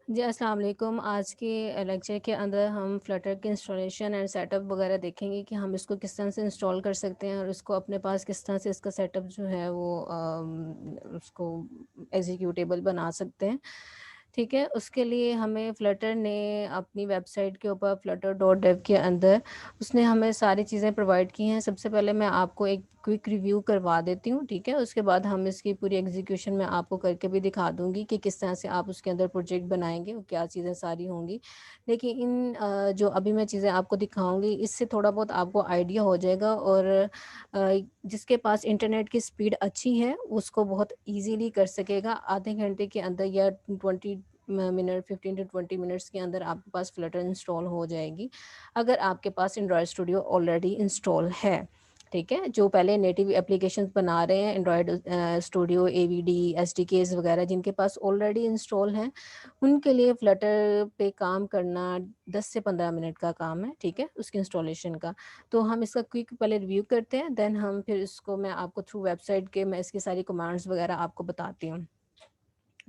जी, अस्सलाम वालेकुम। आज के लेक्चर के अंदर हम फ्लटर के इंस्टॉलेशन एंड सेटअप वगैरह देखेंगे कि हम इसको किस तरह से इंस्टॉल कर सकते हैं और इसको अपने पास किस तरह से इसका सेटअप जो है वो उसको एग्जीक्यूटेबल बना सकते हैं। ठीक है, उसके लिए हमें फ्लटर ने अपनी वेबसाइट के ऊपर flutter.dev के अंदर उसने हमें सारी चीज़ें प्रोवाइड की हैं। सबसे पहले मैं आपको एक क्विक रिव्यू करवा देती हूँ, ठीक है? उसके बाद हम इसकी पूरी एग्जीक्यूशन मैं आपको करके भी दिखा दूँगी कि किस तरह से आप उसके अंदर प्रोजेक्ट बनाएँगे और क्या चीज़ें सारी होंगी। देखिए जो अभी मैं चीज़ें आपको दिखाऊँगी इससे थोड़ा बहुत आपको आइडिया हो जाएगा और जिसके पास इंटरनेट की स्पीड अच्छी है उसको बहुत ईज़िली कर सकेगा। आधे घंटे के अंदर या 20 मिनट 15 टू 20 मिनट्स के अंदर आपके पास फ्लटर इंस्टॉल हो जाएगी, अगर आपके पास एंड्रॉयड स्टूडियो ऑलरेडी इंस्टॉल है। ठीक है? जो पहले नेटिव एप्लीकेशंस बना रहे हैं एंड्रॉयड स्टूडियो, एवीडी, एसडीकेज़ वगैरह जिनके पास ऑलरेडी इंस्टॉल हैं, उनके लिए फ्लटर पे काम करना 10 से 15 मिनट का काम है, ठीक है? उसके इंस्टॉलेशन का। तो हम इसका क्विक पहले रिव्यू करते हैं, देन हम फिर इसको मैं आपको थ्रू वेबसाइट के मैं इसकी सारी कमांड्स वगैरह आपको बताती हूँ।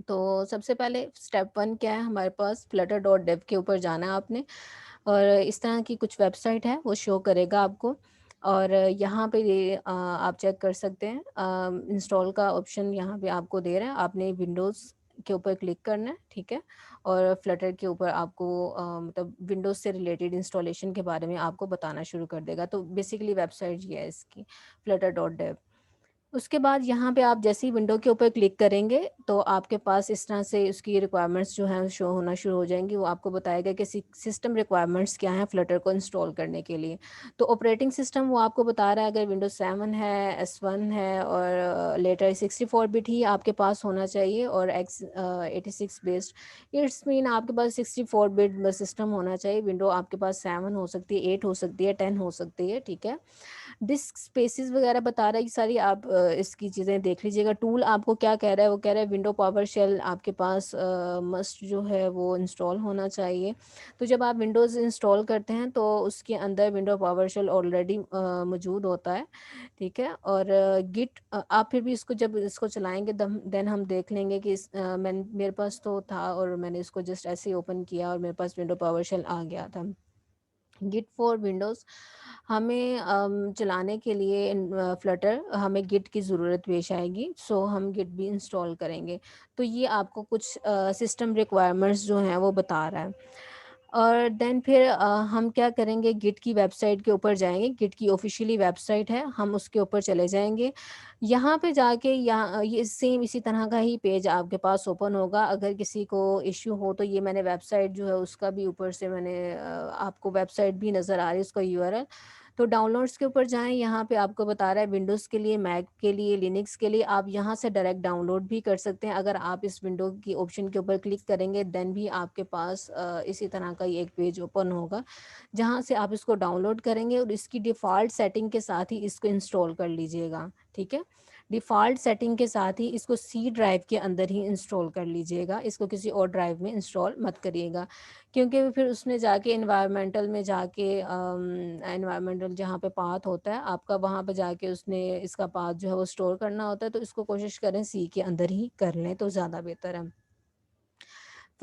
तो सबसे पहले स्टेप 1 क्या है हमारे पास flutter.dev के ऊपर जाना है आपने और इस तरह की कुछ वेबसाइट है वो शो करेगा आपको और यहाँ पे ये आप चेक कर सकते हैं इंस्टॉल का ऑप्शन यहाँ पे आपको दे रहा है। आपने विंडोज़ के ऊपर क्लिक करना है, ठीक है? और फ्लटर के ऊपर आपको मतलब विंडोज़ से रिलेटेड इंस्टॉलेशन के बारे में आपको बताना शुरू कर देगा। तो बेसिकली वेबसाइट ये है इसकी flutter.dev। उसके बाद यहाँ पे आप जैसे ही विंडो के ऊपर क्लिक करेंगे, तो आपके पास इस तरह से उसकी रिक्वायरमेंट्स जो हैं शो होना शुरू हो जाएँगी। वो आपको बताएगा कि सिस्टम रिक्वायरमेंट्स क्या हैं फ्लटर को इंस्टॉल करने के लिए। तो ऑपरेटिंग सिस्टम वो आपको बता रहा है अगर विंडोज़ 7 है, एस1 है और लेटर 64 बिट ही आपके पास होना चाहिए और 86 बेस्ड। इट्स मीन आपके पास 64 बिट सिस्टम होना चाहिए। विंडो आपके पास 7 हो सकती है, 8 हो सकती है, 10 हो सकती है, ठीक है? डिस्क स्पेसेस वगैरह बता रहा है, ये सारी आप इसकी चीज़ें देख लीजिएगा। टूल आपको क्या कह रहा है, वो कह रहा है विंडो पावर शेल आपके पास मस्ट जो है वो इंस्टॉल होना चाहिए। तो जब आप विंडोज़ इंस्टॉल करते हैं तो उसके अंदर विंडो पावर शेल ऑलरेडी मौजूद होता है, ठीक है? और गिट आप फिर भी इसको जब इसको चलाएँगे देन हम देख लेंगे कि मेरे पास तो था और मैंने इसको जस्ट ऐसे ही ओपन किया और मेरे पास विंडो पावर शेल आ गया था। गिट फॉर विंडोज़ हमें चलाने के लिए फ्लटर हमें गिट की ज़रूरत पेश आएगी, सो हम गिट भी इंस्टॉल करेंगे। तो ये आपको कुछ सिस्टम रिक्वायरमेंट्स जो हैं वो बता रहा है। और देन फिर हम क्या करेंगे गिट की वेबसाइट के ऊपर जाएँगे, गिट की ऑफ़िशियली वेबसाइट है, हम उसके ऊपर चले जाएँगे। यहाँ पे जाके ये सेम इसी तरह का ही पेज आपके पास ओपन होगा। अगर किसी को इश्यू हो तो ये मैंने वेबसाइट जो है उसका भी ऊपर से मैंने आपको वेबसाइट भी नज़र आ रही है उसका यूआरएल। तो डाउनलोड्स के ऊपर जाएँ, यहाँ पे आपको बता रहा है विंडोज़ के लिए, मैक के लिए, लिनक्स के लिए आप यहाँ से डायरेक्ट डाउनलोड भी कर सकते हैं। अगर आप इस विंडो की ऑप्शन के ऊपर क्लिक करेंगे देन भी आपके पास इसी तरह का ही एक पेज ओपन होगा, जहाँ से आप इसको डाउनलोड करेंगे और इसकी डिफ़ॉल्ट सेटिंग के साथ ही इसको इंस्टॉल कर लीजिएगा, ठीक है? डिफ़ॉल्ट सेटिंग के साथ ही इसको सी ड्राइव के अंदर ही इंस्टॉल कर लीजिएगा, इसको किसी और ड्राइव में इंस्टॉल मत करिएगा। क्योंकि फिर उसमें जाके एनवायरनमेंटल में जाके एनवायरनमेंटल जहाँ पे पाथ होता है आपका, वहाँ पे जाके उसने इसका पाथ जो है वो स्टोर करना होता है, तो इसको कोशिश करें सी के अंदर ही कर लें तो ज़्यादा बेहतर है।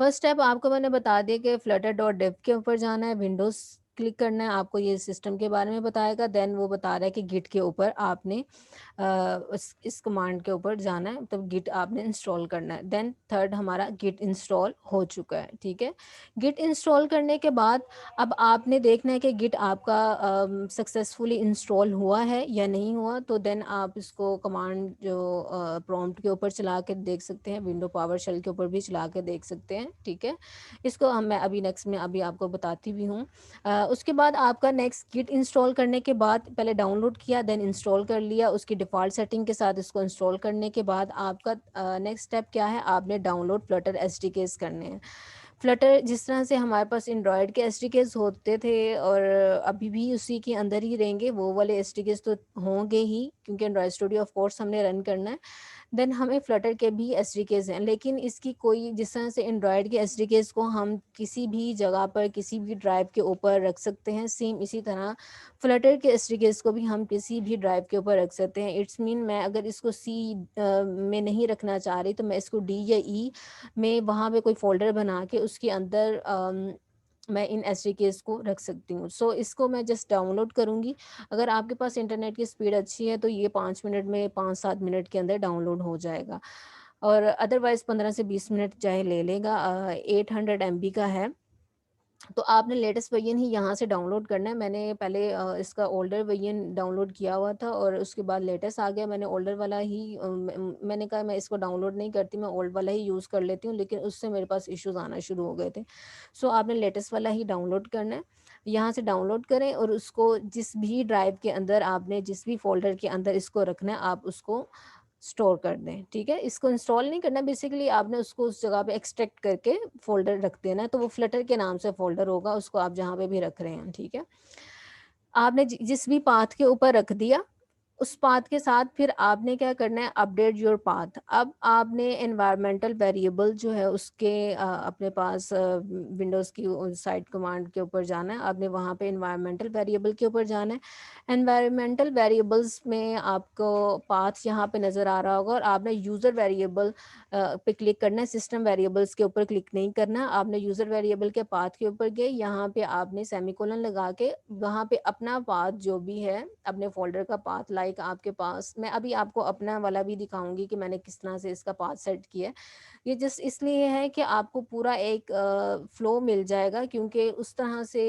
फर्स्ट स्टेप आपको मैंने बता दिया कि flutter.dev के ऊपर जाना है, विंडोज़ क्लिक करना है, आपको ये सिस्टम के बारे में बताएगा, देन वो बता रहा है कि गिट के ऊपर आपने इस कमांड के ऊपर जाना है, तब गिट आपने इंस्टॉल करना है। देन थर्ड हमारा गिट इंस्टॉल हो चुका है, ठीक है? गिट इंस्टॉल करने के बाद अब आपने देखना है कि गिट आपका सक्सेसफुली इंस्टॉल हुआ है या नहीं हुआ, तो देन आप इसको कमांड जो प्रॉम्प्ट के ऊपर चला के देख सकते हैं, विंडो पावर शेल के ऊपर भी चला के देख सकते हैं, ठीक है? इसको हम मैं अभी नेक्स्ट में अभी आपको बताती भी हूँ। उसके बाद आपका नेक्स्ट गिट इंस्टॉल करने के बाद पहले डाउनलोड किया देन इंस्टॉल कर लिया, उसकी डिफ़ॉल्ट सेटिंग के साथ इसको इंस्टॉल करने के बाद आपका नेक्स्ट स्टेप क्या है, आपने डाउनलोड फ्लटर एसडीकेज़ करने हैं। फ्लटर जिस तरह से हमारे पास एंड्रॉयड के एसडीकेज़ होते थे और अभी भी उसी के अंदर ही रहेंगे, वो वाले एसडीकेज़ तो होंगे ही क्योंकि एंड्रॉयड स्टूडियो ऑफ कोर्स हमने रन करना है। देन हमें फ्लटर के भी एसडीकेज हैं, लेकिन इसकी कोई, जिस तरह से एंड्रॉयड के एसडीकेज को हम किसी भी जगह पर किसी भी ड्राइव के ऊपर रख सकते हैं, सेम इसी तरह फ्लटर के एसडीकेज को भी हम किसी भी ड्राइव के ऊपर रख सकते हैं। इट्स मीन मैं अगर इसको सी में नहीं रखना चाह रही तो मैं इसको डी या ई में वहाँ पे कोई फोल्डर बना के उसके अंदर मैं इन एसडीकेज को रख सकती हूँ। सो इसको मैं जस्ट डाउनलोड करूँगी। अगर आपके पास इंटरनेट की स्पीड अच्छी है तो ये 5 मिनट में, 5-7 मिनट के अंदर डाउनलोड हो जाएगा, और अदरवाइज़ 15 से 20 मिनट चाहे ले लेगा। 800 MB का है, तो आपने लेटेस्ट वर्जन ही यहाँ से डाउनलोड करना है। मैंने पहले इसका ओल्डर वर्जन डाउनलोड किया हुआ था और उसके बाद लेटेस्ट आ गया। मैंने ओल्डर वाला ही मैंने कहा मैं इसको डाउनलोड नहीं करती, मैं ओल्ड वाला ही यूज़ कर लेती हूँ, लेकिन उससे मेरे पास इश्यूज़ आना शुरू हो गए थे। सो आपने लेटेस्ट वाला ही डाउनलोड करना है। यहाँ से डाउनलोड करें और उसको जिस भी ड्राइव के अंदर आपने जिस भी फ़ोल्डर के अंदर इसको रखना है, आप उसको स्टोर कर दें, ठीक है? इसको इंस्टॉल नहीं करना, बेसिकली आपने उसको उस जगह पे एक्सट्रैक्ट करके फ़ोल्डर रख देना है, तो वो फ्लटर के नाम से फ़ोल्डर होगा, उसको आप जहाँ पे भी रख रहे हैं, ठीक है? आपने जिस भी पाथ के ऊपर रख दिया, उस पाथ के साथ फिर आपने क्या करना है, अपडेट योर पाथ। अब आपने एनवायरमेंटल वेरिएबल जो है उसके अपने पास विंडोज़ की साइड कमांड के ऊपर जाना है, आपने वहाँ पे एनवायरमेंटल वेरिएबल के ऊपर जाना है। एनवायरमेंटल वेरिएबल्स में आपको पाथ यहाँ पे नज़र आ रहा होगा और आपने यूज़र वेरिएबल पे क्लिक करना है, सिस्टम वेरिएबल्स के ऊपर क्लिक नहीं करना। आपने यूज़र वेरिएबल के पाथ के ऊपर गए, यहाँ पे आपने सेमीकोलन लगा के वहाँ पे अपना पाथ जो भी है, अपने फ़ोल्डर का पाथ, लाइक आपके पास, मैं अभी आपको अपना वाला भी दिखाऊँगी कि मैंने किस तरह से इसका पाथ सेट किया है। ये जस्ट इसलिए है कि आपको पूरा एक फ्लो मिल जाएगा, क्योंकि उस तरह से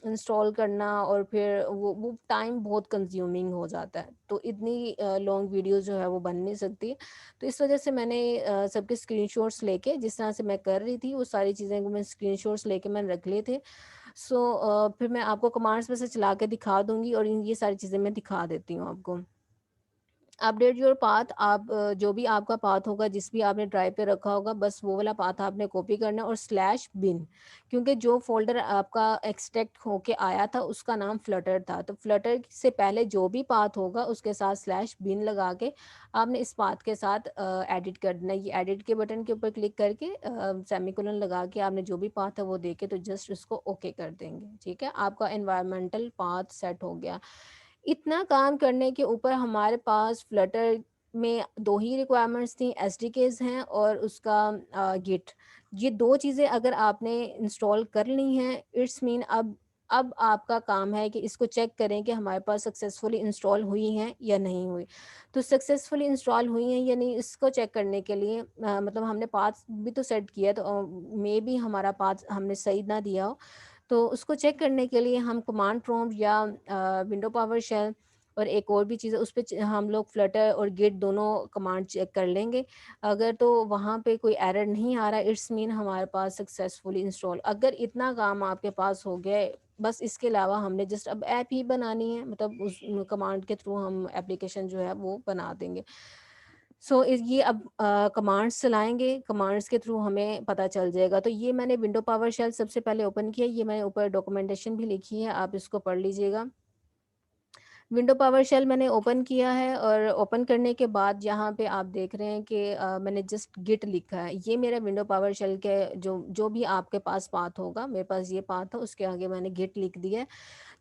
इंस्टॉल करना और फिर वो टाइम बहुत कंज्यूमिंग हो जाता है, तो इतनी लॉन्ग वीडियो जो है वो बन नहीं सकती। तो इस वजह से मैंने सबके स्क्रीनशॉट्स लेके, जिस तरह से मैं कर रही थी वो सारी चीज़ें को मैं स्क्रीनशॉट्स लेके मैंने रख लिए थे। सो फिर मैं आपको कमांड्स में से चला के दिखा दूँगी और ये सारी चीज़ें मैं दिखा देती हूँ आपको। अपडेट योर पाथ, आप जो भी आपका पाथ होगा, जिस भी आपने ड्राइव पे रखा होगा, बस वो वाला पाथ आपने कॉपी करना है और स्लैश बिन, क्योंकि जो फ़ोल्डर आपका एक्सट्रैक्ट होके आया था उसका नाम फ्लटर था, तो फ्लटर से पहले जो भी पाथ होगा उसके साथ स्लैश बिन लगा के आपने इस पाथ के साथ एडिट कर देना है। ये एडिट के बटन के ऊपर क्लिक करके सेमीकोलन लगा के आपने जो भी पाथ है वो देके तो जस्ट उसको ओके कर देंगे, ठीक है? आपका एनवायरमेंटल पाथ सेट हो गया। इतना काम करने के ऊपर हमारे पास फ्लटर में 2 ही रिक्वायरमेंट्स थी, एसडीकेज़ हैं और उसका गिट। ये 2 चीज़ें अगर आपने इंस्टॉल कर ली हैं, इट्स मीन अब आपका काम है कि इसको चेक करें कि हमारे पास सक्सेसफुली इंस्टॉल हुई हैं या नहीं हुई। तो सक्सेसफुली इंस्टॉल हुई हैं या नहीं, इसको चेक करने के लिए मतलब हमने पाथ भी तो सेट किया, तो मेबी हमारा पाथ हमने सही ना दिया हो। तो उसको चेक करने के लिए हम कमांड प्रॉम्प्ट या विंडो पावर शेल और एक और भी चीज़ है, उस पे हम लोग फ्लटर और गिट दोनों कमांड चेक कर लेंगे। अगर तो वहाँ पे कोई एरर नहीं आ रहा, इट्स मीन हमारे पास सक्सेसफुली इंस्टॉल। अगर इतना काम आपके पास हो गया है, बस इसके अलावा हमने जस्ट अब ऐप ही बनानी है, मतलब उस कमांड के थ्रू हम एप्लीकेशन जो है वो बना देंगे। सो ये अब कमांड्स चलाएँगे, कमांड्स के थ्रू हमें पता चल जाएगा। तो ये मैंने विंडो पावर शेल सबसे पहले ओपन किया, ये मैंने ऊपर डॉक्यूमेंटेशन भी लिखी है, आप इसको पढ़ लीजिएगा। विंडो पावर शेल मैंने ओपन किया है और ओपन करने के बाद यहाँ पे आप देख रहे हैं कि मैंने जस्ट गिट लिखा है। ये मेरा विंडो पावर शेल के जो जो भी आपके पास पाथ होगा, मेरे पास ये पाथ है, उसके आगे मैंने गिट लिख दिया है।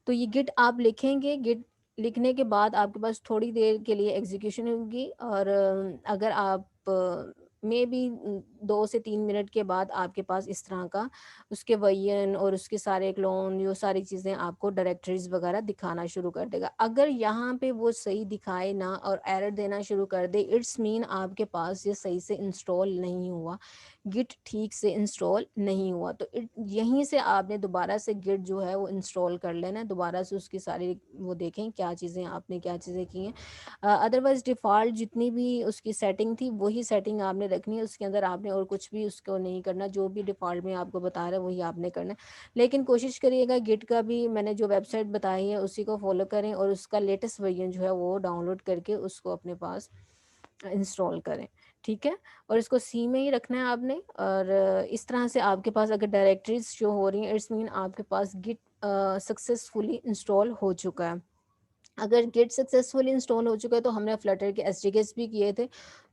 तो ये गिट आप लिखेंगे, गिट लिखने के बाद आपके पास थोड़ी देर के लिए एग्जीक्यूशन होगी और अगर आप मे बी 2 से 3 मिनट के बाद आपके पास इस तरह का उसके वर्जन और उसके सारे क्लोन, ये सारी चीज़ें आपको डायरेक्टरीज वगैरह दिखाना शुरू कर देगा। अगर यहाँ पे वो सही दिखाए ना और एरर देना शुरू कर दे, इट्स मीन आपके पास ये सही से इंस्टॉल नहीं हुआ, गिट ठीक से इंस्टॉल नहीं हुआ। तो यहीं से आपने दोबारा से गिट जो है वो इंस्टॉल कर लेना है, दोबारा से उसकी सारी वो देखें क्या चीज़ें आपने क्या चीज़ें की हैं। अदरवाइज़ डिफ़ॉल्ट जितनी भी उसकी सेटिंग थी वही सेटिंग आपने रखनी है, उसके अंदर आपने और कुछ भी उसको नहीं करना, जो भी डिफ़ॉल्ट में आपको बता रहा है वही आपने करना है। लेकिन कोशिश करिएगा गिट का भी मैंने जो वेबसाइट बताई है उसी को फ़ॉलो करें और उसका लेटेस्ट वर्जन जो है वो डाउनलोड करके उसको अपने पास इंस्टॉल करें, ठीक है? और इसको सी में ही रखना है आपने और इस तरह से आपके पास अगर डायरेक्टरीज शो हो रही हैं, इट्स मीन आपके पास गिट सक्सेसफुली इंस्टॉल हो चुका है। अगर गिट सक्सेसफुली इंस्टॉल हो चुका है तो हमने फ्लटर के एसडीकेस भी किए थे।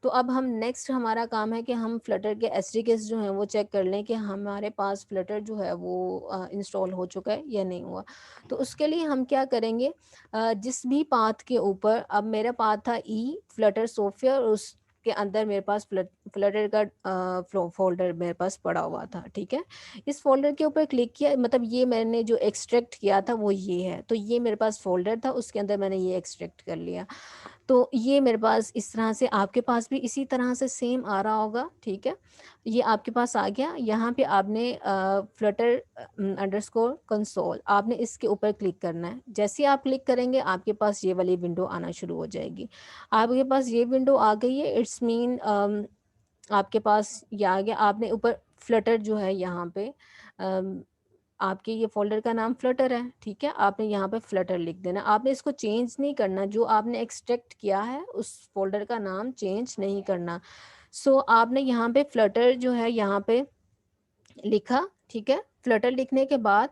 तो अब हम नेक्स्ट हमारा काम है कि हम फ्लटर के एसडीकेस जो हैं वो चेक कर लें कि हमारे पास फ्लटर जो है वो इंस्टॉल हो चुका है या नहीं हुआ। तो उसके लिए हम क्या करेंगे, जिस भी पाथ के ऊपर, अब मेरा पाथ था ई फ्लटर सॉफ्टवेयर और उसके अंदर मेरे पास फ्लटर का फोल्डर मेरे पास पड़ा हुआ था, ठीक है। इस फ़ोल्डर के ऊपर क्लिक किया, मतलब ये मैंने जो एक्सट्रैक्ट किया था वो ये है। तो ये मेरे पास फ़ोल्डर था, उसके अंदर मैंने ये एक्सट्रैक्ट कर लिया। तो ये मेरे पास इस तरह से, आपके पास भी इसी तरह से सेम आ रहा होगा, ठीक है। ये आपके पास आ गया। यहाँ पे आपने फ्लटर अंडरस्कोर कंसोल, आपने इसके ऊपर क्लिक करना है। जैसे ही आप क्लिक करेंगे आपके पास ये वाली विंडो आना शुरू हो जाएगी। आपके पास ये विंडो आ गई है, इट्स मीन आपके पास ये आ गया। आपने ऊपर फ्लटर जो है यहाँ पे, अम, आपके ये फ़ोल्डर का नाम फ्लटर है, ठीक है? आपने यहाँ पे फ्लटर लिख देना। आपने इसको चेंज नहीं करना, जो आपने एक्सट्रैक्ट किया है उस फ़ोल्डर का नाम चेंज नहीं करना। सो आपने यहाँ पे फ्लटर जो है यहाँ पे लिखा, ठीक है? फ्लटर लिखने के बाद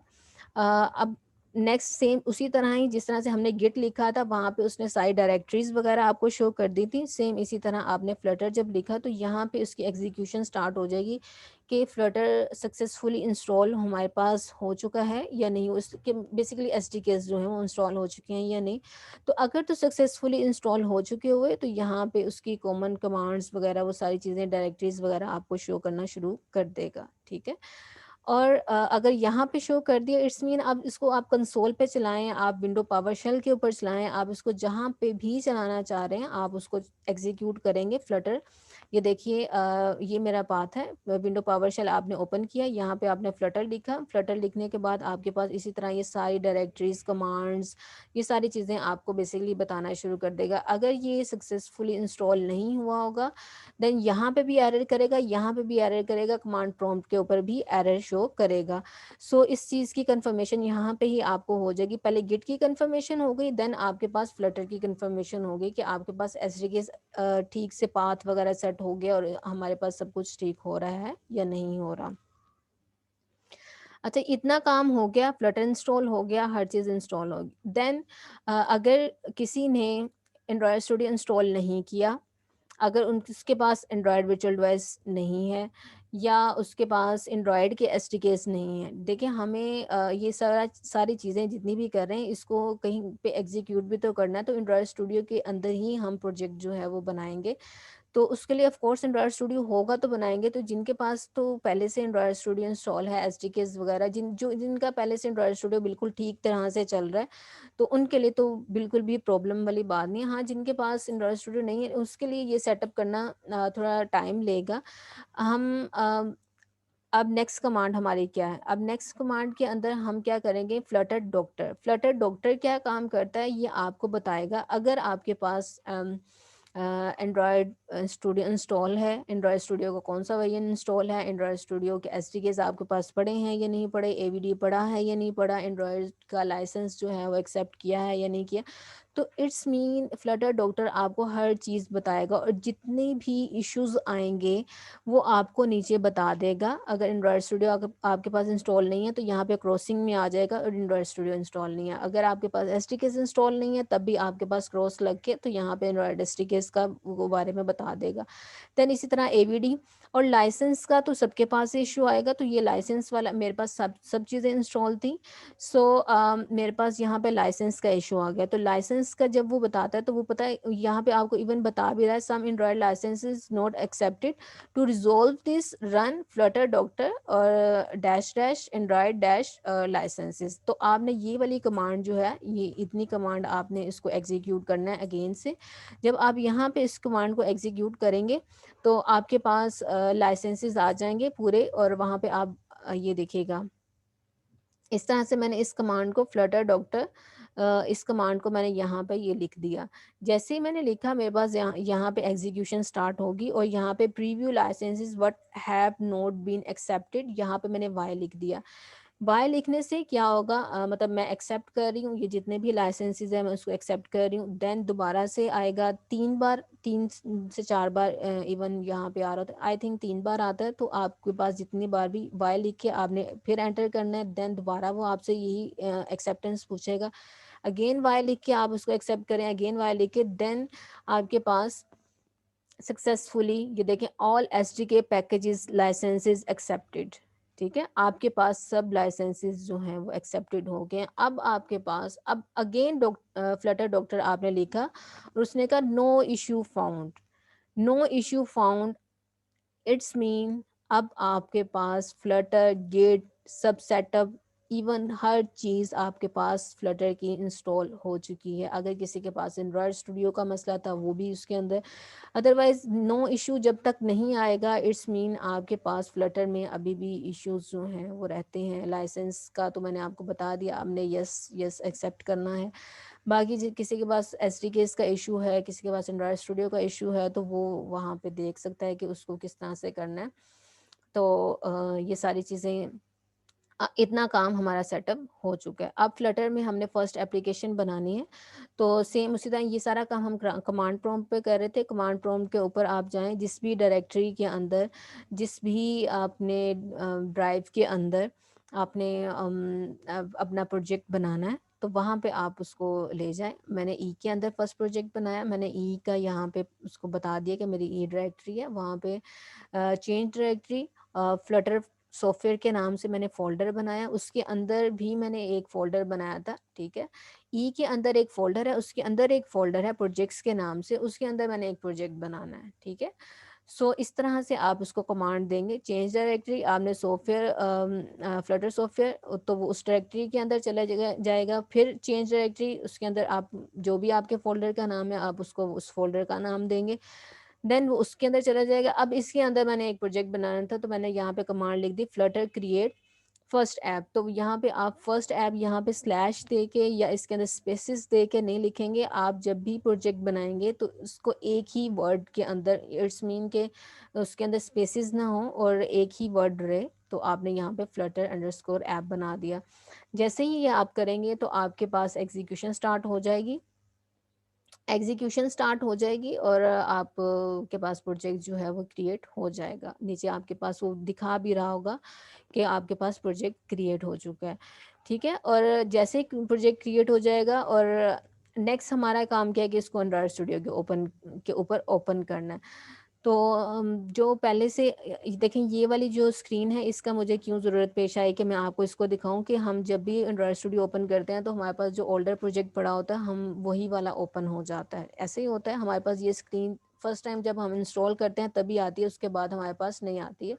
अब नेक्स्ट सेम उसी तरह ही जिस तरह से हमने गिट लिखा था, वहाँ पे उसने सारी डायरेक्टरीज़ वगैरह आपको शो कर दी थी। सेम इसी तरह आपने फ्लटर जब लिखा तो यहाँ पे उसकी एग्ज़ीक्यूशन स्टार्ट हो जाएगी कि फ्लटर सक्सेसफुली इंस्टॉल हमारे पास हो चुका है या नहीं, उसके बेसिकली एसडीकेस जो हैं वो इंस्टॉल हो चुके हैं या नहीं। तो अगर तो सक्सेसफुली इंस्टॉल हो चुके हुए तो यहाँ पे उसकी कॉमन कमांड्स वगैरह वो सारी चीज़ें, डायरेक्टरीज़ वगैरह आपको शो करना शुरू कर देगा, ठीक है। और अगर यहाँ पे शो कर दिया, इट्स मीन अब इसको आप कंसोल पे चलाएँ, आप विंडो पावरशेल के ऊपर चलाएँ, आप इसको जहाँ पे भी चलाना चाह रहे हैं, आप उसको एग्ज़ीक्यूट करेंगे फ्लटर। ये देखिए ये मेरा पाथ है, विंडो पावरशेल आपने ओपन किया, यहाँ पे आपने फ्लटर लिखा, फ्लटर लिखने के बाद आपके पास इसी तरह ये सारी डायरेक्टरीज़, कमांड्स, ये सारी चीज़ें आपको बेसिकली बताना शुरू कर देगा। अगर ये सक्सेसफुली इंस्टॉल नहीं हुआ होगा, देन यहाँ पे भी एरर करेगा, यहाँ पे भी एरर करेगा, कमांड प्रॉम्प्ट के ऊपर भी एरर शो करेगा। सो इस चीज़ की कन्फर्मेशन यहाँ पे ही आपको हो जाएगी। पहले गिट की कन्फर्मेशन हो गई, देन आपके पास फ्लटर की कन्फर्मेशन हो गई कि आपके पास एसडीकेस ठीक से पाथ वगैरह सेट हो गया और हमारे पास सब कुछ ठीक हो रहा है या नहीं हो रहा। अच्छा, इतना काम हो गया, फ्लटर इंस्टॉल हो गया, हर चीज़ इंस्टॉल हो गई। देन अगर किसी ने एंड्रॉयड स्टूडियो इंस्टॉल नहीं किया, अगर उसके पास एंड्रॉयड वर्चुअल डिवाइस नहीं है या उसके पास एंड्रॉयड के एसडीकेस नहीं है, देखिए हमें ये सारी चीज़ें जितनी भी कर रहे हैं इसको कहीं पे एग्जीक्यूट भी तो करना है, तो एंड्रॉयड स्टूडियो के अंदर ही हम प्रोजेक्ट जो है वो बनाएंगे। तो उसके लिए ऑफ कोर्स एंड्रॉयड स्टूडियो होगा तो बनाएँगे, तो जिनके पास तो पहले से एंड्रॉयड स्टूडियो इंस्टॉल है, एसडीकेज़ वगैरह, जिनका पहले से एंड्रॉयड स्टूडियो बिल्कुल ठीक तरह से चल रहा है, तो उनके लिए तो बिल्कुल भी प्रॉब्लम वाली बात नहीं है। हाँ, जिनके पास एंड्रॉयड स्टूडियो नहीं है, उसके लिए ये सेटअप करना थोड़ा टाइम लेगा। हम अब नेक्स्ट कमांड हमारी क्या है? अब नेक्स्ट कमांड के अंदर हम क्या करेंगे, फ्लटर डॉक्टर। फ्लटर डॉक्टर क्या काम करता है ये आपको बताएगा। अगर आपके पास एंड्रॉयड स्टूडियो इंस्टॉल है, एंड्रॉयड स्टूडियो का कौन-सा वर्ज़न इंस्टॉल है, एंड्रॉयड स्टूडियो के एसडीकेज़ आपके पास पड़े हैं या नहीं पड़े, एवीडी पड़ा है या नहीं पड़ा, एंड्रॉयड का लाइसेंस जो है वो एक्सेप्ट किया है या नहीं किया। तो इट्स मीन फ्लटर डॉक्टर आपको हर चीज़ बताएगा और जितने भी इश्यूज़ आएँगे वो आपको नीचे बता देगा। अगर एंड्रॉयड स्टूडियो आपके पास इंस्टॉल नहीं है तो यहाँ पे क्रॉसिंग में आ जाएगा और एंड्रॉयड स्टूडियो इंस्टॉल नहीं है। अगर आपके पास एसडीकेस इंस्टॉल नहीं है तब भी आपके पास क्रॉस लग के तो यहाँ पे एंड्रॉयड एसडीकेस का वो बारे में बता देगा। देन इसी तरह एवीडी और लाइसेंस का तो सबके पास इश्यू आएगा, तो ये लाइसेंस वाला मेरे पास सब सब चीज़ें इंस्टॉल थी। सो मेरे पास यहाँ पे लाइसेंस का इश्यू आ गया। तो लाइसेंस का जब वो बताता है तो वो पता है यहाँ पे आपको इवन बता भी रहा है, some Android licenses not accepted, to resolve this run Flutter doctor और dash dash Android dash licenses. तो आपने ये वाली कमांड जो है, ये इतनी कमांड आपने इसको एग्जीक्यूट करना है अगेन से। जब आप यहाँ पे इस कमांड को एग्जीक्यूट करेंगे तो आपके पास लाइसेंसेस आ जाएंगे पूरे और वहाँ पे आप ये देखिएगा, इस तरह से मैंने इस कमांड को फ्लटर डॉक्टर, इस कमांड को मैंने यहाँ पे ये लिख दिया। जैसे ही मैंने लिखा मेरे पास यहाँ यहाँ पे एग्जीक्यूशन स्टार्ट होगी और यहाँ पे preview licenses what have not been accepted, यहाँ पे मैंने वाई लिख दिया। बाय लिखने से क्या होगा, मतलब मैं एक्सेप्ट कर रही हूँ, ये जितने भी लाइसेंसेस हैं मैं उसको एक्सेप्ट कर रही हूँ। देन दोबारा से आएगा 3 बार, 3 से 4 बार, इवन यहाँ पे आ रहा था, आई थिंक 3 बार आता है। तो आपके पास जितनी बार भी बाय लिख के आपने फिर एंटर करना है, देन दोबारा वो आपसे यही एक्सेप्टेंस पूछेगा। अगेन वाई लिख के आप उसको एक्सेप्ट करें, अगेन वाई लिख के, देन आपके पास सक्सेसफुली ये देखें all SDK packages licenses accepted. ठीक है, आपके पास सब लाइसेंसेस जो हैं वो एक्सेप्टेड हो गए। अब आपके पास अब अगेन फ्लटर डॉक्टर आपने लिखा और उसने कहा no issue found, no issue found, it's mean अब आपके पास फ्लटर गेट सब सेटअप इवन हर चीज़ आपके पास फ्लटर की इंस्टॉल हो चुकी है। अगर किसी के पास एंड्रॉयड स्टूडियो का मसला था वो भी उसके अंदर, अदरवाइज नो इशू जब तक नहीं आएगा इट्स मीन आपके पास फ्लटर में अभी भी इश्यूज जो हैं वो रहते हैं। लाइसेंस का तो मैंने आपको बता दिया, आपने यस यस एक्सेप्ट करना है। बाकी किसी के पास एस डी केस का इशू है, किसी के पास एंड्रॉयड स्टूडियो का इशू है, तो वो वहाँ पे देख सकता है कि उसको किस तरह से करना है। तो ये सारी चीज़ें, इतना काम हमारा सेटअप हो चुका है। अब फ्लटर में हमने फर्स्ट एप्लीकेशन बनानी है, तो सेम उसी तरह ये सारा काम हम कमांड प्रॉम्प्ट पे कर रहे थे। कमांड प्रॉम्प्ट के ऊपर आप जाएं, जिस भी डायरेक्टरी के अंदर, जिस भी आपने ड्राइव के अंदर आपने अपना प्रोजेक्ट बनाना है, तो वहाँ पे आप उसको ले जाएं। मैंने ई के अंदर फर्स्ट प्रोजेक्ट बनाया, मैंने ई का यहाँ पे उसको बता दिया कि मेरी ई डायरेक्टरी है, वहाँ पे चेंज डायरेक्टरी फ्लटर सॉफ्टवेयर के नाम से मैंने फ़ोल्डर बनाया, उसके अंदर भी मैंने एक फ़ोल्डर बनाया था। ठीक है, ई के अंदर एक फ़ोल्डर है, उसके अंदर एक फ़ोल्डर है प्रोजेक्ट्स के नाम से, उसके अंदर मैंने एक प्रोजेक्ट बनाना है। ठीक है, सो इस तरह से आप उसको कमांड देंगे। चेंज डायरेक्टरी आपने सॉफ्टवेयर फ्लटर सॉफ्टवेयर, तो वो उस डायरेक्टरी के अंदर चला जाएगा। फिर चेंज डायरेक्टरी, उसके अंदर आप जो भी आपके फ़ोल्डर का नाम है आप उसको उस फ़ोल्डर का नाम देंगे, देन वो उसके अंदर चला जाएगा। अब इसके अंदर मैंने एक प्रोजेक्ट बनाना था, तो मैंने यहाँ पे कमांड लिख दी फ्लटर क्रिएट फर्स्ट ऐप। तो यहाँ पे आप फर्स्ट ऐप यहाँ पे स्लैश दे के या इसके अंदर स्पेसिस दे के नहीं लिखेंगे। आप जब भी प्रोजेक्ट बनाएंगे तो उसको एक ही वर्ड के अंदर, इट्स मीन के उसके अंदर स्पेसिस ना हो और एक ही वर्ड रहे, तो आपने यहाँ पे फ्लटर अंडरस्कोर ऐप बना दिया। जैसे ही ये आप करेंगे तो आपके पास एग्जीक्यूशन स्टार्ट हो जाएगी, एग्जीक्यूशन स्टार्ट हो जाएगी और आप के पास प्रोजेक्ट जो है वो क्रिएट हो जाएगा। नीचे आपके पास वो दिखा भी रहा होगा कि आपके पास प्रोजेक्ट क्रिएट हो चुका है। ठीक है, और जैसे ही प्रोजेक्ट क्रिएट हो जाएगा, और नेक्स्ट हमारा काम क्या है कि इसको एंड्रॉयड स्टूडियो के ऊपर ओपन करना है। तो जो पहले से देखें, ये वाली जो स्क्रीन है इसका मुझे क्यों ज़रूरत पेश आई कि मैं आपको इसको दिखाऊं कि हम जब भी एंड्रॉयड स्टूडियो ओपन करते हैं तो हमारे पास जो ओल्डर प्रोजेक्ट पड़ा होता है हम वही वाला ओपन हो जाता है। ऐसे ही होता है, हमारे पास ये स्क्रीन फर्स्ट टाइम जब हम इंस्टॉल करते हैं तभी आती है, उसके बाद हमारे पास नहीं आती है।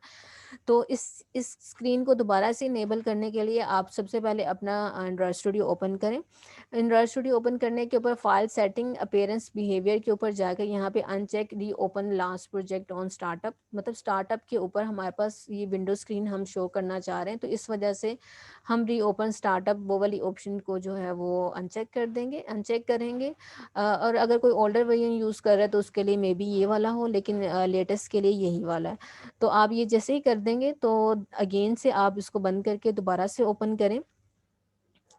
तो इस स्क्रीन को दोबारा से इनेबल करने के लिए आप सबसे पहले अपना एंड्रॉयड स्टूडियो ओपन करें। एंड्रॉयड स्टूडियो ओपन करने के ऊपर फाइल सेटिंग अपीयरेंस बिहेवियर के ऊपर जाकर यहाँ पे अनचेक री open last project on startup, मतलब स्टार्टअप के ऊपर हमारे पास ये विंडो स्क्रीन हम शो करना चाह रहे हैं, तो इस वजह से हम री ओपन स्टार्टअप वो वाली ऑप्शन को जो है वो अनचेक कर देंगे, अनचेक करेंगे। और अगर कोई ओल्डर वर्जन यूज़ कर रहा है तो उसके लिए मे बी ये वाला हो, लेकिन लेटेस्ट के लिए यही वाला है। तो आप ये जैसे ही कर देंगे तो अगेन से आप इसको बंद करके दोबारा से ओपन करें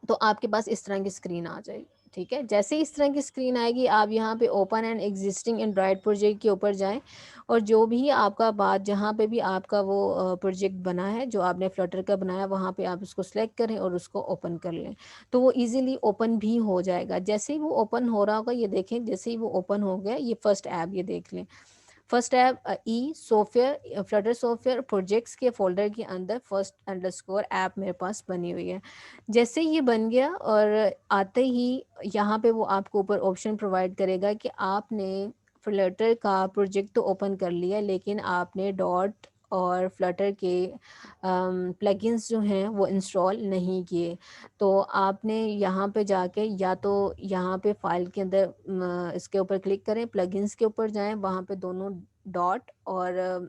तो आपके पास इस तरह की स्क्रीन आ जाएगी। ठीक है, जैसे ही इस तरह की स्क्रीन आएगी आप यहाँ पे open and existing Android project के ऊपर जाएं और जो भी आपका बात जहाँ पे भी आपका वो प्रोजेक्ट बना है जो आपने फ्लटर का बनाया वहाँ पे आप उसको सेलेक्ट करें और उसको ओपन कर लें, तो वो इजीली ओपन भी हो जाएगा। जैसे ही वो ओपन हो रहा होगा, ये देखें जैसे ही वो ओपन हो गया, ये फर्स्ट ऐप ये देख लें। फर्स्ट ऐप ई सॉफ्टवेयर फ्लटर सॉफ्टवेयर प्रोजेक्ट्स के फोल्डर के अंदर फर्स्ट अंडरस्कोर ऐप मेरे पास बनी हुई है। जैसे ये बन गया और आते ही यहाँ पे वो आपको ऊपर ऑप्शन प्रोवाइड करेगा कि आपने फ्लटर का प्रोजेक्ट तो ओपन कर लिया लेकिन आपने डॉट और फ्लटर के प्लगइन्स जो हैं वो इंस्टॉल नहीं किए। तो आपने यहाँ पे जाके या तो यहाँ पे फाइल के अंदर इसके ऊपर क्लिक करें, प्लगइन्स के ऊपर जाएं, वहाँ पे दोनों डॉट और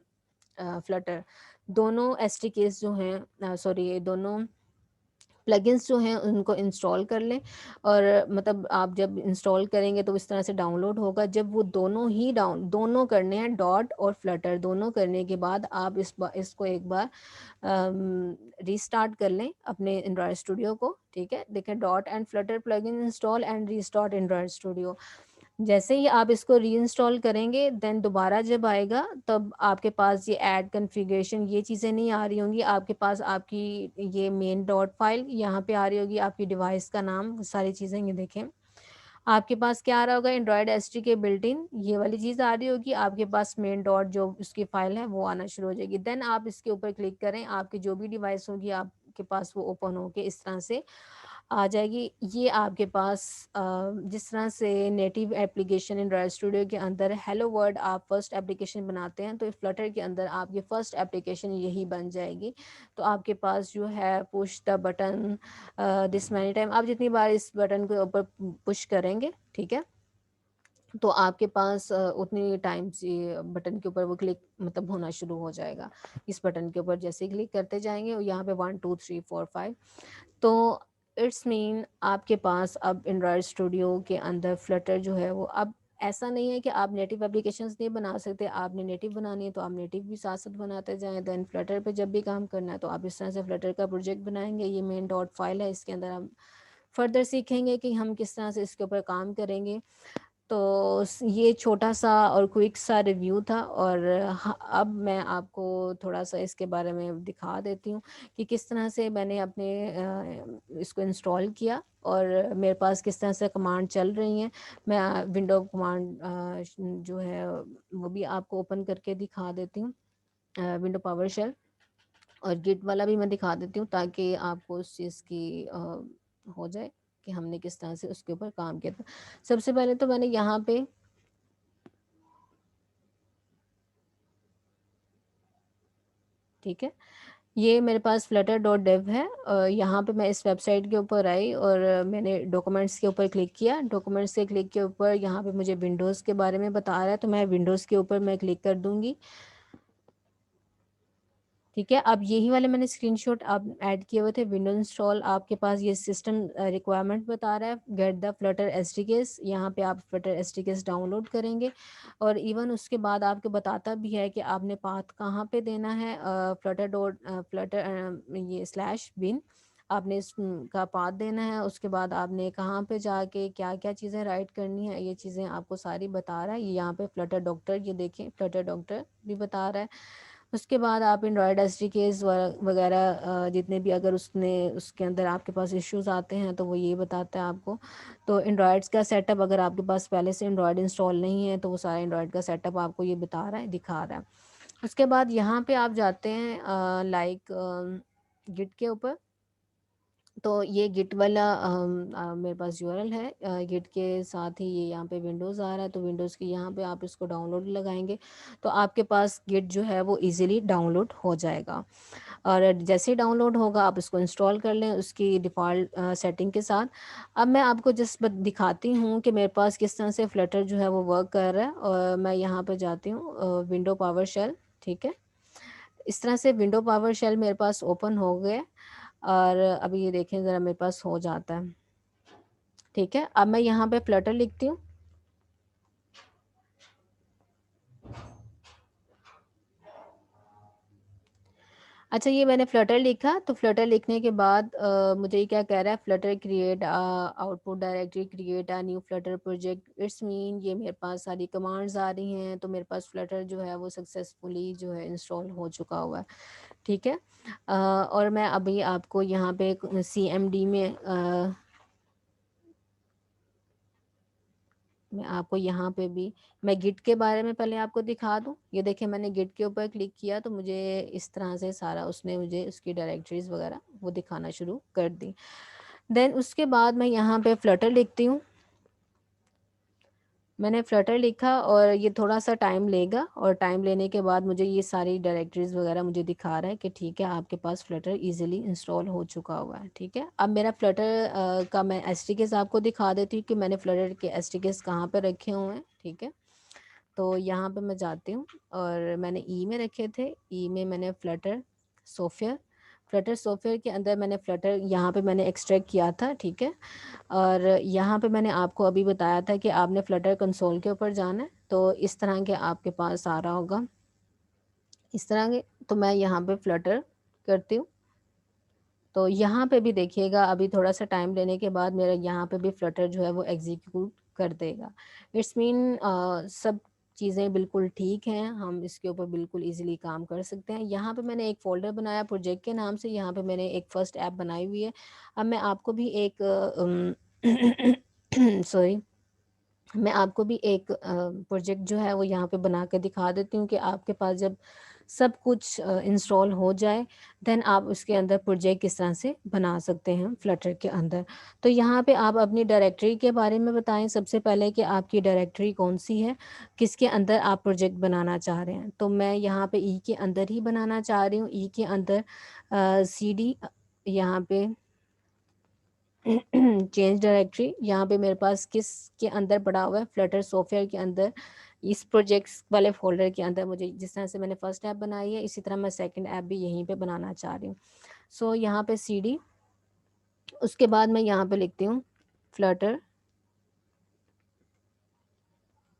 फ्लटर दोनों एसटीकेस जो हैं, सॉरी दोनों प्लगइन्स जो हैं उनको इंस्टॉल कर लें। और मतलब आप जब इंस्टॉल करेंगे तो इस तरह से डाउनलोड होगा। जब वो दोनों करने हैं, डॉट और फ्लटर दोनों करने के बाद आप इसको एक बार रीस्टार्ट कर लें अपने एंड्रॉयड स्टूडियो को। ठीक है, देखें dot and Flutter plugin install and restart Android studio. जैसे ही आप इसको रीइंस्टॉल करेंगे देन दोबारा जब आएगा तब आपके पास ये ऐड कॉन्फ़िगरेशन ये चीज़ें नहीं आ रही होंगी, आपके पास आपकी ये मेन डॉट फाइल यहाँ पे आ रही होगी, आपकी डिवाइस का नाम, वो सारी चीज़ें ये देखें। आपके पास क्या आ रहा होगा, एंड्रॉयड एसडीके बिल्ट इन ये वाली चीज़ आ रही होगी, आपके पास मेन डॉट जो उसकी फाइल है वो आना शुरू हो जाएगी। देन आप इसके ऊपर क्लिक करें, आपकी जो भी डिवाइस होगी आपके पास वो ओपन होके इस तरह से आ जाएगी। ये आपके पास जिस तरह से नेटिव एप्लीकेशन एंड्रॉयड स्टूडियो के अंदर हेलो वर्ल्ड आप फर्स्ट एप्लीकेशन बनाते हैं, तो फ्लटर के अंदर आपकी फर्स्ट एप्लीकेशन यही बन जाएगी। तो आपके पास जो है push the button this many time, आप जितनी बार इस बटन के ऊपर पुश करेंगे, ठीक है, तो आपके पास उतनी टाइम्स ये बटन के ऊपर वो क्लिक मतलब होना शुरू हो जाएगा। इस बटन के ऊपर जैसे ही क्लिक करते जाएंगे और यहाँ पे 1 2 3 4 5, तो इट्स मीन आपके पास अब एंड्रॉयड स्टूडियो के अंदर फ्लटर जो है वो अब ऐसा नहीं है कि आप नेटिव एप्लीकेशंस नहीं बना सकते, आपने नेटिव बनानी है तो आप नेटिव भी साथ साथ बनाते जाएं। देन फ्लटर पे जब भी काम करना है तो आप इस तरह से फ्लटर का प्रोजेक्ट बनाएंगे। ये मेन डॉट फाइल है, इसके अंदर हम फर्दर सीखेंगे कि हम किस तरह से इसके ऊपर काम करेंगे। तो ये छोटा सा और क्विक सा रिव्यू था, और अब मैं आपको थोड़ा सा इसके बारे में दिखा देती हूँ कि किस तरह से मैंने अपने इसको इंस्टॉल किया और मेरे पास किस तरह से कमांड चल रही हैं। मैं विंडो कमांड जो है वो भी आपको ओपन करके दिखा देती हूँ, विंडो पावर शेल, और गिट वाला भी मैं दिखा देती हूँ ताकि आपको उस चीज़ की हो जाए कि हमने किस तरह से उसके ऊपर काम किया था। सबसे पहले तो मैंने यहाँ पे ठीक है, ये मेरे पास flutter.dev है। यहाँ पे मैं इस वेबसाइट के ऊपर आई और मैंने डॉक्यूमेंट्स के ऊपर क्लिक किया। डॉक्यूमेंट्स के क्लिक के ऊपर यहाँ पे मुझे विंडोज़ के बारे में बता रहा है, तो मैं विंडोज़ के ऊपर मैं क्लिक कर दूंगी। ठीक है, अब यही वाले मैंने स्क्रीनशॉट आप ऐड किए हुए थे। विंडो इंस्टॉल आपके पास ये सिस्टम रिक्वायरमेंट बता रहा है, गेट द फ्लटर एसडीकेस, यहाँ पे आप फ्लटर एसडीकेस डाउनलोड करेंगे और इवन उसके बाद आपको बताता भी है कि आपने पाथ कहाँ पे देना है। फ्लटर ये स्लैश बिन आपने इसका पाथ देना है, उसके बाद आपने कहाँ पे जाके क्या क्या चीज़ें राइट करनी है, ये चीज़ें आपको सारी बता रहा है। ये यहाँ पे फ्लटर डॉक्टर, ये देखें फ्लटर डॉक्टर भी बता रहा है। उसके बाद आप एंड्रॉयड एस डी केस वगैरह जितने भी अगर उसने उसके अंदर आपके पास इश्यूज आते हैं तो वो ये बताता है आपको। तो एंड्रॉयड्स का सेटअप अगर आपके पास पहले से एंड्रॉयड इंस्टॉल नहीं है तो वो सारा एंड्रॉयड का सेटअप आपको ये बता रहा है, दिखा रहा है। उसके बाद यहाँ पे आप जाते हैं लाइक गिट के ऊपर, तो ये गिट वाला मेरे पास यूआरएल है। गिट के साथ ही ये यहाँ पे विंडोज़ आ रहा है, तो विंडोज़ की यहाँ पे आप इसको डाउनलोड लगाएंगे तो आपके पास गिट जो है वो इजीली डाउनलोड हो जाएगा। और जैसे ही डाउनलोड होगा आप इसको इंस्टॉल कर लें उसकी डिफ़ॉल्ट सेटिंग के साथ। अब मैं आपको जस्ट दिखाती हूँ कि मेरे पास किस तरह से फ्लटर जो है वो वर्क कर रहा है। और मैं यहाँ पर जाती हूँ विंडो पावर शेल, ठीक है, इस तरह से विंडो पावर शेल मेरे पास ओपन हो गए और अभी ये देखें ज़रा मेरे पास हो जाता है। ठीक है, अब मैं यहाँ पे फ्लटर लिखती हूँ। अच्छा, ये मैंने फ्लटर लिखा, तो फ्लटर लिखने के बाद मुझे ये क्या कह रहा है, Flutter create output directory, create a new Flutter project. It's mean ये मेरे पास सारी कमांड्स आ रही हैं, तो मेरे पास फ्लटर जो है वो सक्सेसफुली जो है इंस्टॉल हो चुका हुआ है। ठीक है, और मैं अभी आपको यहाँ पे CMD में मैं आपको यहाँ पे भी मैं गिट के बारे में पहले आपको दिखा दूँ। ये देखिए मैंने गिट के ऊपर क्लिक किया तो मुझे इस तरह से सारा उसने मुझे उसकी डायरेक्टरीज वगैरह वो दिखाना शुरू कर दी। देन उसके बाद मैं यहाँ पे फ्लटर लिखती हूँ। मैंने फ्लटर लिखा और ये थोड़ा सा टाइम लेगा, और टाइम लेने के बाद मुझे ये सारी डायरेक्टरीज वगैरह मुझे दिखा रहा है कि ठीक है आपके पास फ्लटर इजीली इंस्टॉल हो चुका हुआ है। ठीक है, अब मेरा फ्लटर का मैं एसटीकेस आपको दिखा देती हूँ कि मैंने फ्लटर के एसटीकेस कहाँ पर रखे हुए हैं। ठीक है, तो यहाँ पे मैं जाती हूँ और मैंने ई में रखे थे, ई में मैंने फ्लटर सॉफ्टवेयर के अंदर मैंने फ्लटर यहाँ पे मैंने एक्सट्रैक्ट किया था। ठीक है, और यहाँ पे मैंने आपको अभी बताया था कि आपने फ्लटर कंसोल के ऊपर जाना है, तो इस तरह के आपके पास आ रहा होगा इस तरह के। तो मैं यहाँ पे फ्लटर करती हूँ, तो यहाँ पे भी देखिएगा अभी थोड़ा सा टाइम लेने के बाद मेरा यहाँ पे भी फ्लटर जो है वो एग्जीक्यूट कर देगा। इट्स मीन सब चीज़ें बिल्कुल ठीक हैं, हम इसके ऊपर बिल्कुल इजीली काम कर सकते हैं। यहाँ पे मैंने एक फ़ोल्डर बनाया प्रोजेक्ट के नाम से, यहाँ पे मैंने एक फ़र्स्ट ऐप बनाई हुई है। अब मैं आपको भी एक सॉरी मैं आपको भी एक प्रोजेक्ट जो है वो यहाँ पे बना के दिखा देती हूँ कि आपके पास जब सब कुछ इंस्टॉल हो जाए देन आप उसके अंदर प्रोजेक्ट किस तरह से बना सकते हैं फ्लटर के अंदर। तो यहाँ पे आप अपनी डायरेक्टरी के बारे में बताएं सबसे पहले कि आपकी डायरेक्टरी कौन सी है, किसके अंदर आप प्रोजेक्ट बनाना चाह रहे हैं। तो मैं यहाँ पे ई के अंदर ही बनाना चाह रही हूँ। ई के अंदर CD यहाँ पे चेंज डायरेक्टरी, यहाँ पे मेरे पास किस के अंदर पड़ा हुआ है, फ्लटर सॉफ्टवेयर के अंदर, इस प्रोजेक्ट्स वाले फोल्डर के अंदर। मुझे जिस तरह से मैंने फर्स्ट ऐप बनाई है इसी तरह मैं सेकंड ऐप भी यहीं पे बनाना चाह रही हूँ। सो यहाँ पे CD, उसके बाद मैं यहाँ पे लिखती हूँ फ्लटर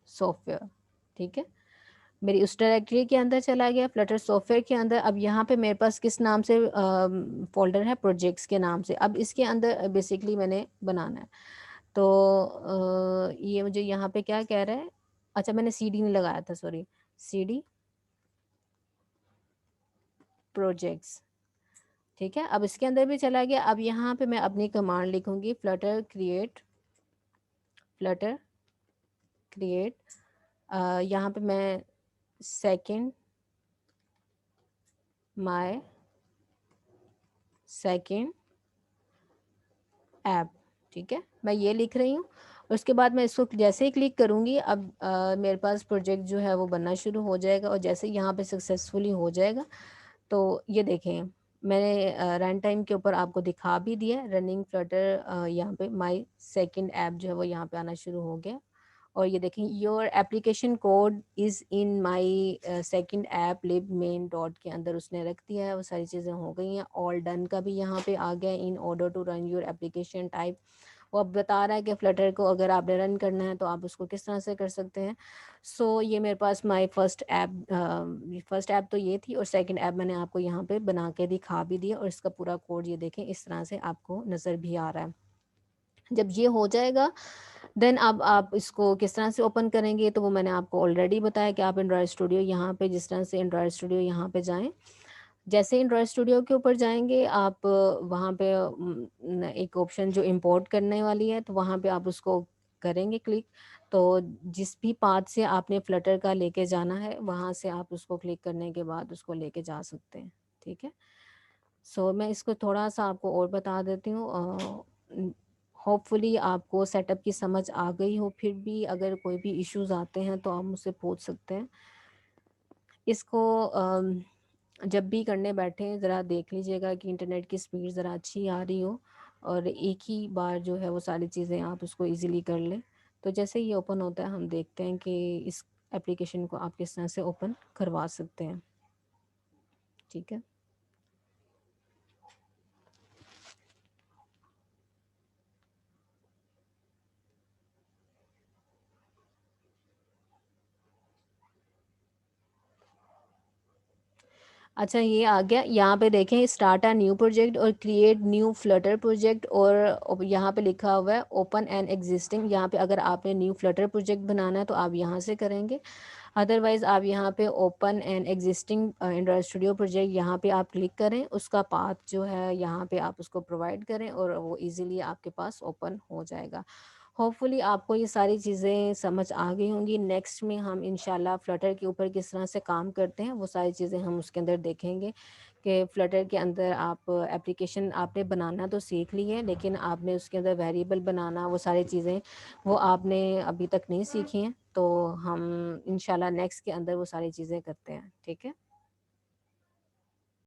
सॉफ्टवेयर। ठीक है, मेरी उस डायरेक्टरी के अंदर चला गया फ्लटर सॉफ्टवेयर के अंदर। अब यहाँ पे मेरे पास किस नाम से फोल्डर है, प्रोजेक्ट्स के नाम से। अब इसके अंदर बेसिकली मैंने बनाना है। तो ये मुझे यहाँ पे क्या कह रहा है, अच्छा मैंने CD नहीं लगाया था, सॉरी, CD प्रोजेक्ट्स। ठीक है, अब इसके अंदर भी चला गया। अब यहाँ पे मैं अपनी कमांड लिखूंगी फ्लटर क्रिएट यहाँ पे मैं सेकंड माय सेकंड ऐप। ठीक है, मैं ये लिख रही हूँ। उसके बाद मैं इसको जैसे ही क्लिक करूँगी अब मेरे पास प्रोजेक्ट जो है वो बनना शुरू हो जाएगा। और जैसे यहाँ पे सक्सेसफुली हो जाएगा तो ये देखें मैंने रन टाइम के ऊपर आपको दिखा भी दिया, रनिंग फ्लटर यहाँ पे माय सेकंड ऐप जो है वो यहाँ पे आना शुरू हो गया। और ये देखें your application code is in my second app lib main dot के अंदर उसने रख दिया है। वो सारी चीज़ें हो गई हैं। ऑल डन का भी यहाँ पे आ गया, in order to run your application type. वो अब बता रहा है कि फ्लटर को अगर आपने रन करना है तो आप उसको किस तरह से कर सकते हैं। सो ये मेरे पास माय फर्स्ट ऐप तो ये थी, और सेकंड ऐप मैंने आपको यहाँ पे बना के दिखा भी दिया। और इसका पूरा कोड ये देखें इस तरह से आपको नज़र भी आ रहा है। जब ये हो जाएगा देन अब आप इसको किस तरह से ओपन करेंगे तो वो मैंने आपको ऑलरेडी बताया कि आप एंड्रॉयड स्टूडियो यहाँ पे, जिस तरह से एंड्रॉयड स्टूडियो यहाँ पे जाएं, जैसे एंड्रॉयड स्टूडियो के ऊपर जाएंगे आप वहाँ पे एक ऑप्शन जो इंपोर्ट करने वाली है तो वहाँ पे आप उसको करेंगे क्लिक। तो जिस भी पाथ से आपने फ्लटर का लेके जाना है वहाँ से आप उसको क्लिक करने के बाद उसको लेके जा सकते हैं। ठीक है, सो मैं इसको थोड़ा सा आपको और बता देती हूँ। होपफुली आपको सेटअप की समझ आ गई हो, फिर भी अगर कोई भी इश्यूज आते हैं तो आप मुझसे पूछ सकते हैं। इसको जब भी करने बैठे ज़रा देख लीजिएगा कि इंटरनेट की स्पीड ज़रा अच्छी आ रही हो, और एक ही बार जो है वो सारी चीज़ें आप उसको इजीली कर लें। तो जैसे ही ओपन होता है हम देखते हैं कि इस एप्लीकेशन को आप किस तरह से ओपन करवा सकते हैं। ठीक है, अच्छा ये आ गया। यहाँ पे देखें स्टार्ट अ न्यू प्रोजेक्ट और क्रिएट न्यू फ्लटर प्रोजेक्ट, और यहाँ पे लिखा हुआ है ओपन एंड एग्जिस्टिंग। यहाँ पे अगर आपने न्यू फ्लटर प्रोजेक्ट बनाना है तो आप यहाँ से करेंगे, अदरवाइज़ आप यहाँ पे open and existing Android studio project यहाँ पे आप क्लिक करें, उसका पाथ जो है यहाँ पे आप उसको प्रोवाइड करें और वो इजीली आपके पास ओपन हो जाएगा। होपफुली आपको ये सारी चीज़ें समझ आ गई होंगी। नेक्स्ट में हम इंशाल्लाह फ्लटर के ऊपर किस तरह से काम करते हैं वो सारी चीज़ें हम उसके अंदर देखेंगे कि फ्लटर के अंदर आप एप्लीकेशन आपने बनाना तो सीख ली है, लेकिन आपने उसके अंदर वेरिएबल बनाना वो सारी चीज़ें वो आपने अभी तक नहीं सीखी हैं। तो हम इंशाल्लाह नेक्स्ट के अंदर वो सारी चीज़ें करते हैं। ठीक है।